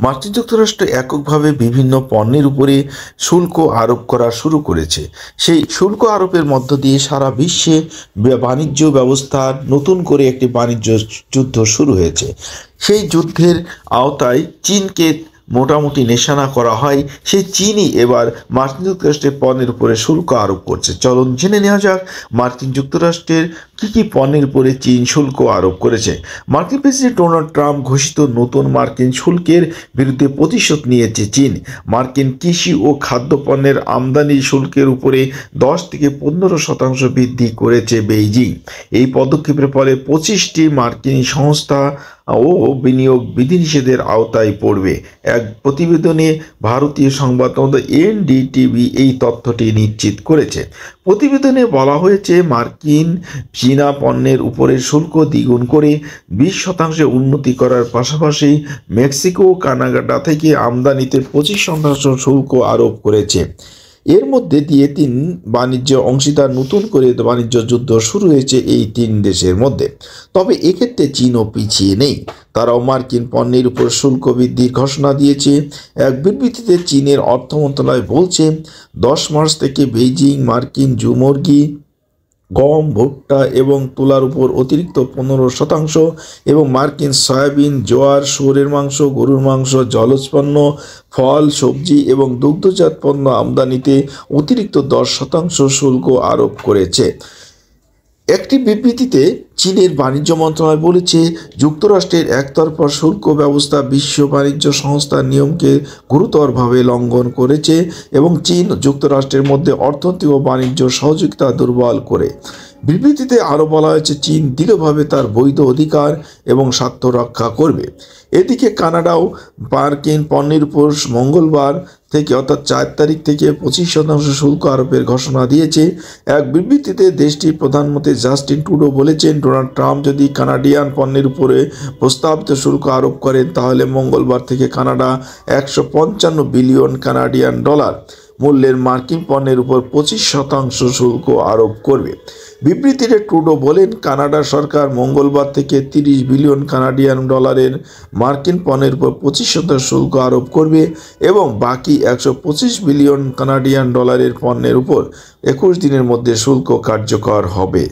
মার্কিন যুক্তরাষ্ট্র এককভাবে বিভিন্ন পণ্যের উপরে শুল্ক আরোপ করা শুরু করেছে। সেই শুল্ক আরোপের মধ্য দিয়ে সারা বিশ্বে বাণিজ্য ব্যবস্থার নতুন করে একটি বাণিজ্য যুদ্ধ শুরু হয়েছে। সেই যুদ্ধের আওতায় চীনকে মোটামুটি নিশানা করা হয়। সেই চীনই এবার মার্কিন যুক্তরাষ্ট্রের পণ্যের উপরে শুল্ক আরোপ করছে। চলুন জেনে নেওয়া যাক মার্কিন যুক্তরাষ্ট্রের কী পণ্যের উপরে চীন শুল্ক আরোপ করেছে। মার্কিন প্রেসিডেন্ট ডোনাল্ড ট্রাম্প ঘোষিত নতুন মার্কিন শুল্কের বিরুদ্ধে প্রতিশোধ নিয়েছে চীন। মার্কিন কৃষি ও খাদ্যপণ্যের আমদানি শুল্কের উপরে 10 থেকে 15% বৃদ্ধি করেছে বেইজিং। এই পদক্ষেপের ফলে 25টি মার্কিন সংস্থা ও বিনিয়োগ বিধিনিষেধের আওতায় পড়বে। এক প্রতিবেদনে ভারতীয় সংবাদ মাধ্যম এনডিটিভি এই তথ্যটি নিশ্চিত করেছে। প্রতিবেদনে বলা হয়েছে মার্কিন চীনা পণ্যের উপরে শুল্ক দ্বিগুণ করে 20% উন্নতি করার পাশাপাশি মেক্সিকো ও কানাডা থেকে আমদানিতে 25% শুল্ক আরোপ করেছে। এর মধ্যে দিয়ে 3 বাণিজ্য অংশীদার নতুন করে বাণিজ্য যুদ্ধ শুরু হয়েছে এই 3 দেশের মধ্যে। তবে এক্ষেত্রে চীনও পিছিয়ে নেই, তারাও মার্কিন পণ্যের উপর শুল্ক বৃদ্ধির ঘোষণা দিয়েছে। এক বিবৃতিতে চীনের অর্থ মন্ত্রণালয় বলছে 10 মার্চ থেকে বেইজিং মার্কিন মুরগি, গম, ভুট্টা এবং তুলার উপর অতিরিক্ত 15% এবং মার্কিন সয়াবিন, জোয়ার, শুয়োরের মাংস, গরুর মাংস, জলজ পণ্য, ফল, সবজি এবং দুগ্ধজাত পণ্য আমদানিতে অতিরিক্ত 10% শুল্ক আরোপ করেছে। একটি বিবৃতিতে চীনের বাণিজ্য মন্ত্রণালয় বলেছে যুক্তরাষ্ট্রের একতরফা শুল্ক ব্যবস্থা বিশ্ব বাণিজ্য সংস্থার নিয়মকে গুরুতরভাবে লঙ্ঘন করেছে এবং চীন যুক্তরাষ্ট্রের মধ্যে অর্থনৈতিক ও বাণিজ্য সহযোগিতা দুর্বল করে। বিবৃতিতে আরও বলা হয়েছে চীন দৃঢ়ভাবে তার বৈধ অধিকার এবং স্বার্থ রক্ষা করবে। এদিকে কানাডাও মার্কিন পণ্যের উপর মঙ্গলবার থেকে অর্থাৎ 4 তারিখ থেকে 25% শুল্ক আরোপের ঘোষণা দিয়েছে। এক বিবৃতিতে দেশটির প্রধানমন্ত্রী জাস্টিন ট্রুডো বলেছেন ডোনাল্ড ট্রাম্প যদি কানাডিয়ান পণ্যের উপরে প্রস্তাবিত শুল্ক আরোপ করেন তাহলে মঙ্গলবার থেকে কানাডা 155 বিলিয়ন কানাডিয়ান ডলার মূল্যের মার্কিন পণ্যের উপর 25% শুল্ক আরোপ করবে। বিবৃতিতে ট্রুডো বলেন কানাডা সরকার মঙ্গলবার থেকে 30 বিলিয়ন কানাডিয়ান ডলারের মার্কিন পণ্যের উপর 25% শুল্ক আরোপ করবে এবং বাকি 125 বিলিয়ন কানাডিয়ান ডলারের পণ্যের উপর 21 দিনের মধ্যে শুল্ক কার্যকর হবে।